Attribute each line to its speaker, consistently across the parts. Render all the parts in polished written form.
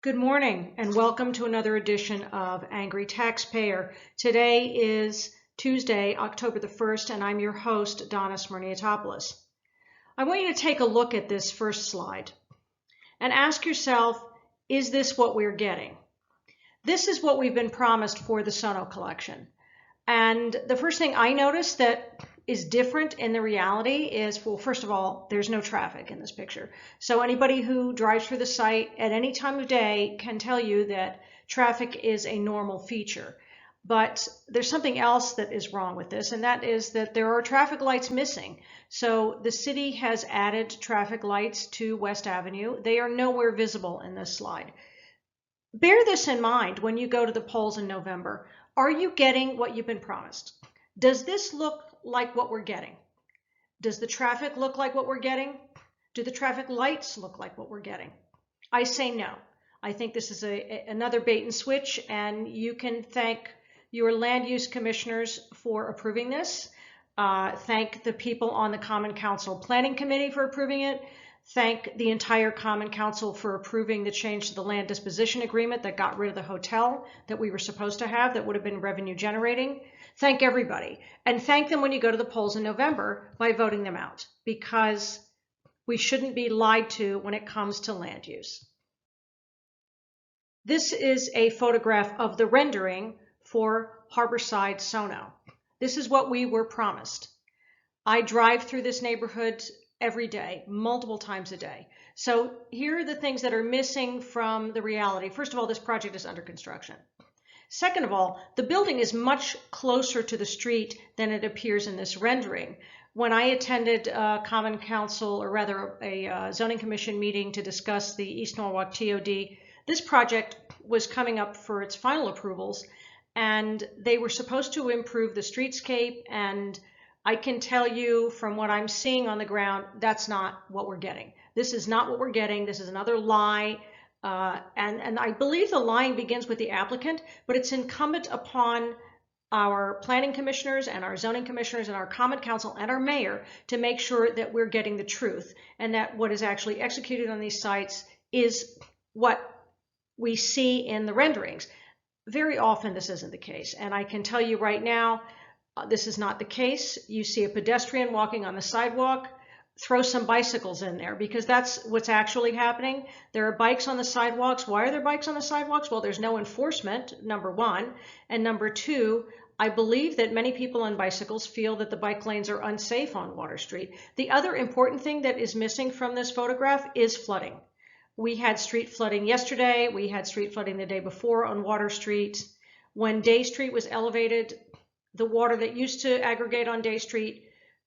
Speaker 1: Good morning and welcome to another edition of Angry Taxpayer. Today is Tuesday, October the 1st, and I'm your host, Donna Smirniotopoulos. I want you to take a look at this first slide and ask yourself, is this what we're getting? This is what we've been promised for the Sono collection. And the first thing I noticed that is different in the reality is, well, first of all, there's no traffic in this picture. So anybody who drives through the site at any time of day can tell you that traffic is a normal feature. But there's something else that is wrong with this, and that is that there are traffic lights missing. So the city has added traffic lights to West Avenue. They are nowhere visible in this slide. Bear this in mind when you go to the polls in November. Are you getting what you've been promised? Does this look like what we're getting? Does the traffic look like what we're getting? Do the traffic lights look like what we're getting? I say no. I think this is another bait and switch, and you can thank your land use commissioners for approving this. Thank the people on the Common Council Planning Committee for approving it. Thank the entire Common Council for approving the change to the land disposition agreement that got rid of the hotel that we were supposed to have that would have been revenue generating. Thank everybody. And thank them when you go to the polls in November by voting them out, because we shouldn't be lied to when it comes to land use. This is a photograph of the rendering for Harborside Sono. This is what we were promised. I drive through this neighborhood every day, multiple times a day. So here are the things that are missing from the reality. First of all, this project is under construction. Second of all, the building is much closer to the street than it appears in this rendering. When I attended Common Council, or rather a zoning commission meeting to discuss the East Norwalk TOD, this project was coming up for its final approvals, and they were supposed to improve the streetscape, and I can tell you from what I'm seeing on the ground, that's not what we're getting. This is not what we're getting. This is another lie. And I believe the lying begins with the applicant, but it's incumbent upon our planning commissioners and our zoning commissioners and our common council and our mayor to make sure that we're getting the truth, and that what is actually executed on these sites is what we see in the renderings. Very often this isn't the case, and I can tell you right now, this is not the case. You see a pedestrian walking on the sidewalk, throw some bicycles in there, because that's what's actually happening. There are bikes on the sidewalks. Why are there bikes on the sidewalks? Well, there's no enforcement, number one. And number two, I believe that many people on bicycles feel that the bike lanes are unsafe on Water Street. The other important thing that is missing from this photograph is flooding. We had street flooding yesterday. We had street flooding the day before on Water Street. When Day Street was elevated, the water that used to aggregate on Day Street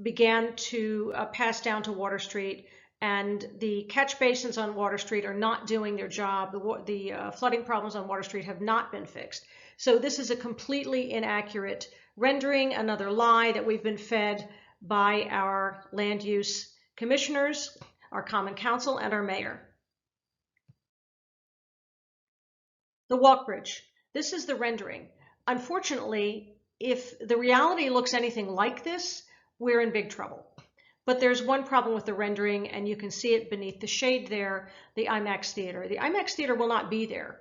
Speaker 1: began to pass down to Water Street, and the catch basins on Water Street are not doing their job. The flooding problems on Water Street have not been fixed. So this is a completely inaccurate rendering, another lie that we've been fed by our land use commissioners, our common council, and our mayor. The walk bridge. This is the rendering. Unfortunately, if the reality looks anything like this, we're in big trouble. But there's one problem with the rendering, and you can see it beneath the shade there, the IMAX Theater. The IMAX Theater will not be there.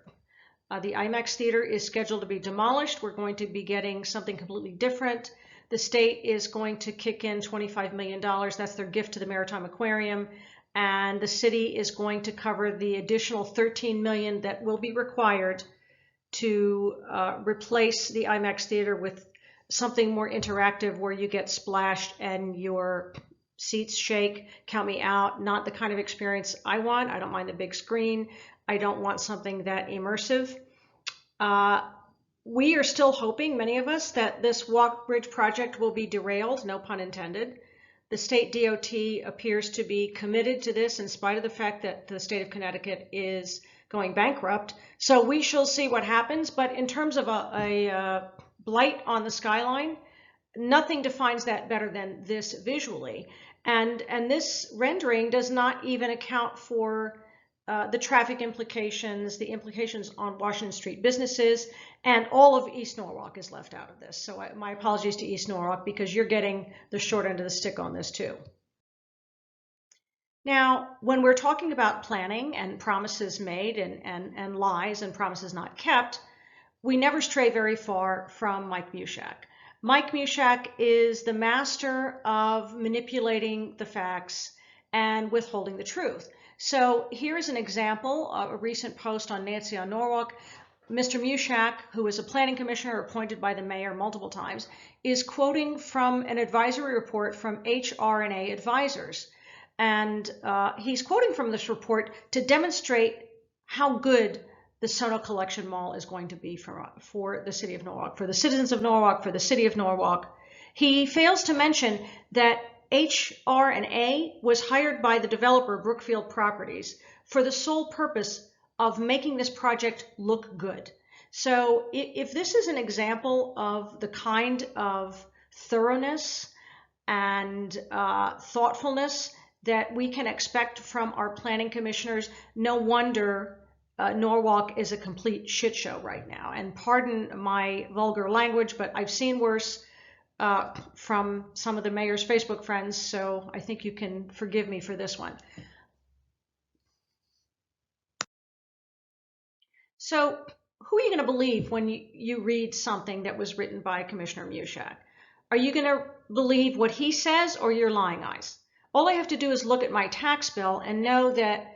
Speaker 1: The IMAX Theater is scheduled to be demolished. We're going to be getting something completely different. The state is going to kick in $25 million. That's their gift to the Maritime Aquarium. And the city is going to cover the additional $13 million that will be required to replace the IMAX Theater with something more interactive, where you get splashed and your seats shake. Count me out. Not the kind of experience I want. I don't mind the big screen. I don't want something that immersive. We are still hoping, many of us, that this walk bridge project will be derailed, no pun intended. The state DOT appears to be committed to this in spite of the fact that the state of Connecticut is going bankrupt. So we shall see what happens. But in terms of a blight on the skyline, nothing defines that better than this visually. And this rendering does not even account for the traffic implications, the implications on Washington Street businesses, and all of East Norwalk is left out of this. So my apologies to East Norwalk, because you're getting the short end of the stick on this too. Now, when we're talking about planning and promises made and lies and promises not kept, we never stray very far from Mike Mushak. Mike Mushak is the master of manipulating the facts and withholding the truth. So here's an example, a recent post on Nancy on Norwalk. Mr. Mushak, who is a planning commissioner appointed by the mayor multiple times, is quoting from an advisory report from HR&A Advisors. And he's quoting from this report to demonstrate how good the Sono Collection Mall is going to be for the city of Norwalk, for the citizens of Norwalk, for the city of Norwalk. He fails to mention that HR&A was hired by the developer Brookfield Properties for the sole purpose of making this project look good. So if this is an example of the kind of thoroughness and thoughtfulness that we can expect from our planning commissioners, no wonder Norwalk is a complete shit show right now. And pardon my vulgar language, but I've seen worse from some of the mayor's Facebook friends, so I think you can forgive me for this one. So who are you going to believe when you read something that was written by Commissioner Mushak? Are you going to believe what he says or your lying eyes? All I have to do is look at my tax bill and know that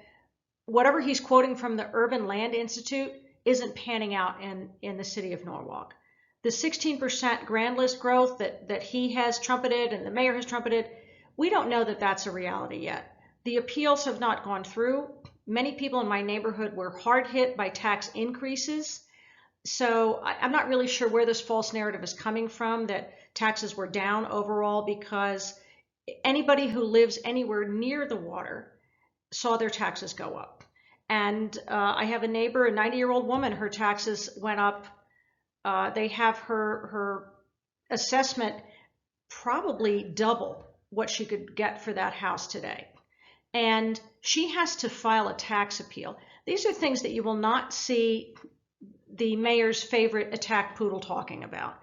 Speaker 1: whatever he's quoting from the Urban Land Institute isn't panning out in the city of Norwalk. The 16% grand list growth that he has trumpeted and the mayor has trumpeted, we don't know that that's a reality yet. The appeals have not gone through. Many people in my neighborhood were hard hit by tax increases. So I'm not really sure where this false narrative is coming from, that taxes were down overall, because anybody who lives anywhere near the water saw their taxes go up. And I have a neighbor, a 90-year-old woman, her taxes went up. They have her assessment probably double what she could get for that house today. And she has to file a tax appeal. These are things that you will not see the mayor's favorite attack poodle talking about.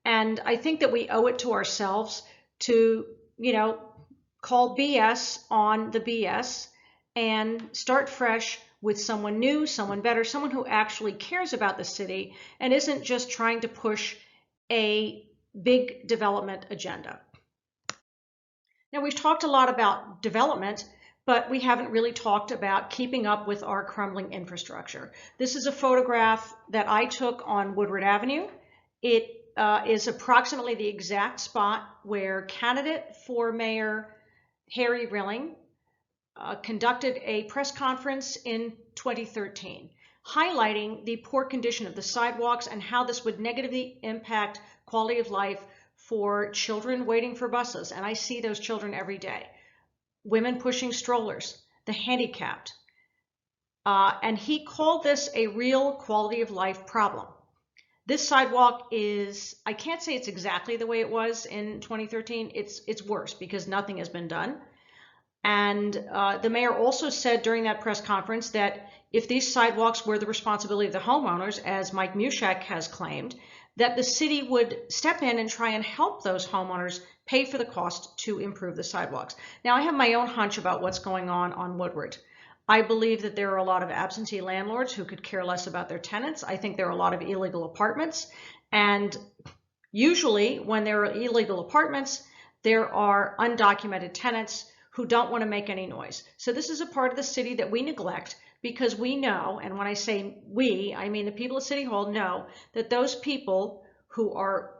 Speaker 1: And I think that we owe it to ourselves to, call BS on the BS and start fresh with someone new, someone better, someone who actually cares about the city and isn't just trying to push a big development agenda. Now, we've talked a lot about development, but we haven't really talked about keeping up with our crumbling infrastructure. This is a photograph that I took on Woodward Avenue. It is approximately the exact spot where candidate for mayor Harry Rilling conducted a press conference in 2013, highlighting the poor condition of the sidewalks and how this would negatively impact quality of life for children waiting for buses. And I see those children every day. Women pushing strollers, the handicapped. And he called this a real quality of life problem. This sidewalk is, I can't say it's exactly the way it was in 2013. It's worse because nothing has been done. And the mayor also said during that press conference that if these sidewalks were the responsibility of the homeowners, as Mike Mushak has claimed, that the city would step in and try and help those homeowners pay for the cost to improve the sidewalks. Now, I have my own hunch about what's going on Woodward. I believe that there are a lot of absentee landlords who could care less about their tenants. I think there are a lot of illegal apartments. And usually when there are illegal apartments, there are undocumented tenants who don't want to make any noise. So this is a part of the city that we neglect because we know, and when I say we, I mean the people of City Hall know that those people who are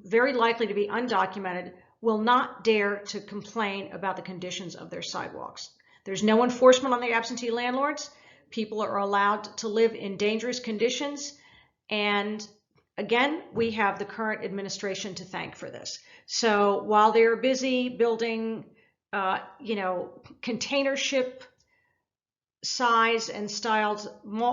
Speaker 1: very likely to be undocumented will not dare to complain about the conditions of their sidewalks. There's no enforcement on the absentee landlords. People are allowed to live in dangerous conditions. And again, we have the current administration to thank for this. So while they're busy building container ship size and styled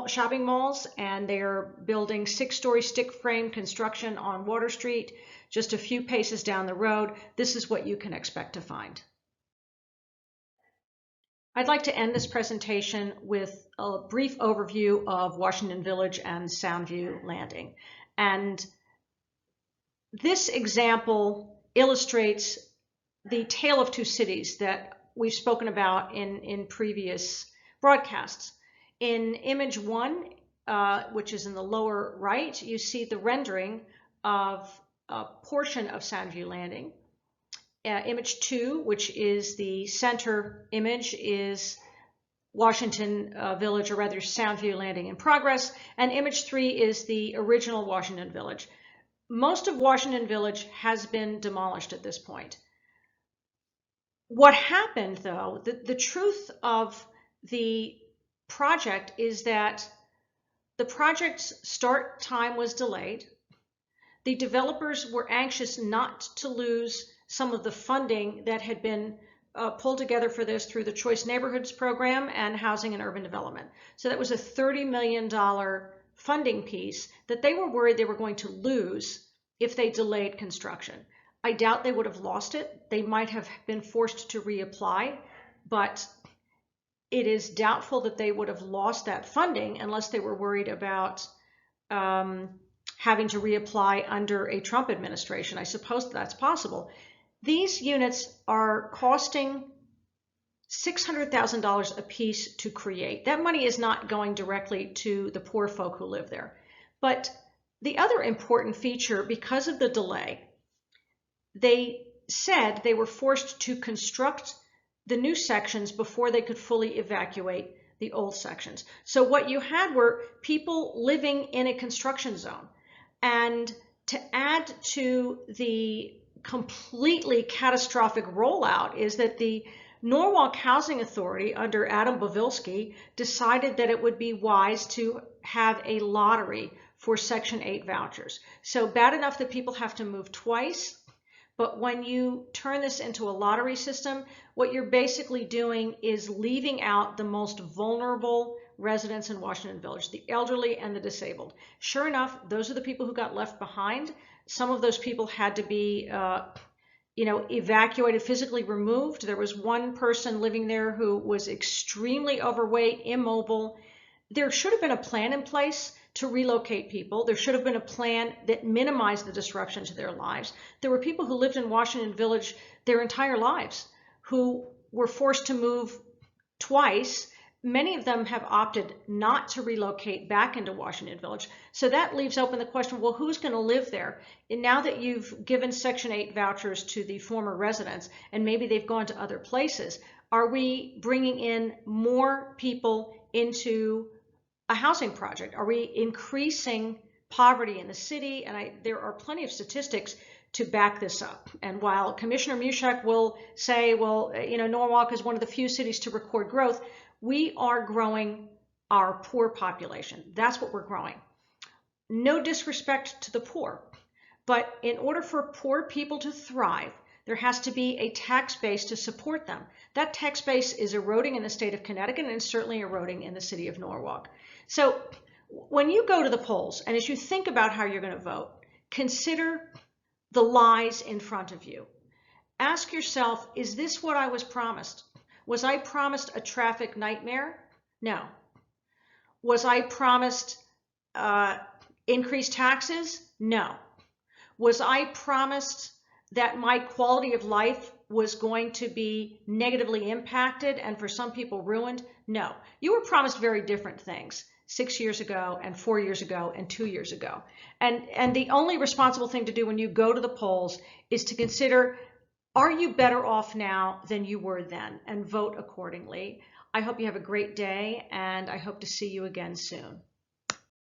Speaker 1: shopping malls, and they're building 6-story stick frame construction on Water Street, just a few paces down the road, this is what you can expect to find. I'd like to end this presentation with a brief overview of Washington Village and Soundview Landing. And this example illustrates the tale of two cities that we've spoken about in previous broadcasts. In image 1, which is in the lower right, you see the rendering of a portion of Soundview Landing. Image 2, which is the center image, is Washington Village, or rather Soundview Landing in progress. And image 3 is the original Washington Village. Most of Washington Village has been demolished at this point. What happened, though, the truth of the project is that the project's start time was delayed. The developers were anxious not to lose some of the funding that had been pulled together for this through the Choice Neighborhoods Program and Housing and Urban Development. So that was a $30 million funding piece that they were worried they were going to lose if they delayed construction. I doubt they would have lost it. They might have been forced to reapply, but it is doubtful that they would have lost that funding unless they were worried about having to reapply under a Trump administration. I suppose that's possible. These units are costing $600,000 a piece to create. That money is not going directly to the poor folk who live there. But the other important feature, because of the delay, they said they were forced to construct the new sections before they could fully evacuate the old sections. So what you had were people living in a construction zone. And to add to the completely catastrophic rollout is that the Norwalk Housing Authority under Adam Bovilsky decided that it would be wise to have a lottery for Section 8 vouchers. So bad enough that people have to move twice, but when you turn this into a lottery system, what you're basically doing is leaving out the most vulnerable residents in Washington Village, the elderly and the disabled. Sure enough, those are the people who got left behind. Some of those people had to be evacuated, physically removed. There was one person living there who was extremely overweight, immobile. There should have been a plan in place to relocate people. There should have been a plan that minimized the disruption to their lives. There were people who lived in Washington Village their entire lives who were forced to move twice. Many of them have opted not to relocate back into Washington Village. So that leaves open the question, well, who's going to live there? And now that you've given Section 8 vouchers to the former residents, and maybe they've gone to other places, are we bringing in more people into a housing project? Are we increasing poverty in the city? And there are plenty of statistics to back this up. And while Commissioner Mushak will say, well, Norwalk is one of the few cities to record growth, we are growing our poor population. That's what we're growing. No disrespect to the poor, but in order for poor people to thrive, there has to be a tax base to support them. That tax base is eroding in the state of Connecticut and certainly eroding in the city of Norwalk. So when you go to the polls, and as you think about how you're going to vote, consider the lies in front of you. Ask yourself, is this what I was promised? Was I promised a traffic nightmare? No. Was I promised increased taxes? No. Was I promised that my quality of life was going to be negatively impacted and for some people ruined? No. You were promised very different things 6 years ago and 4 years ago and 2 years ago. And the only responsible thing to do when you go to the polls is to consider, are you better off now than you were then? And vote accordingly. I hope you have a great day, and I hope to see you again soon.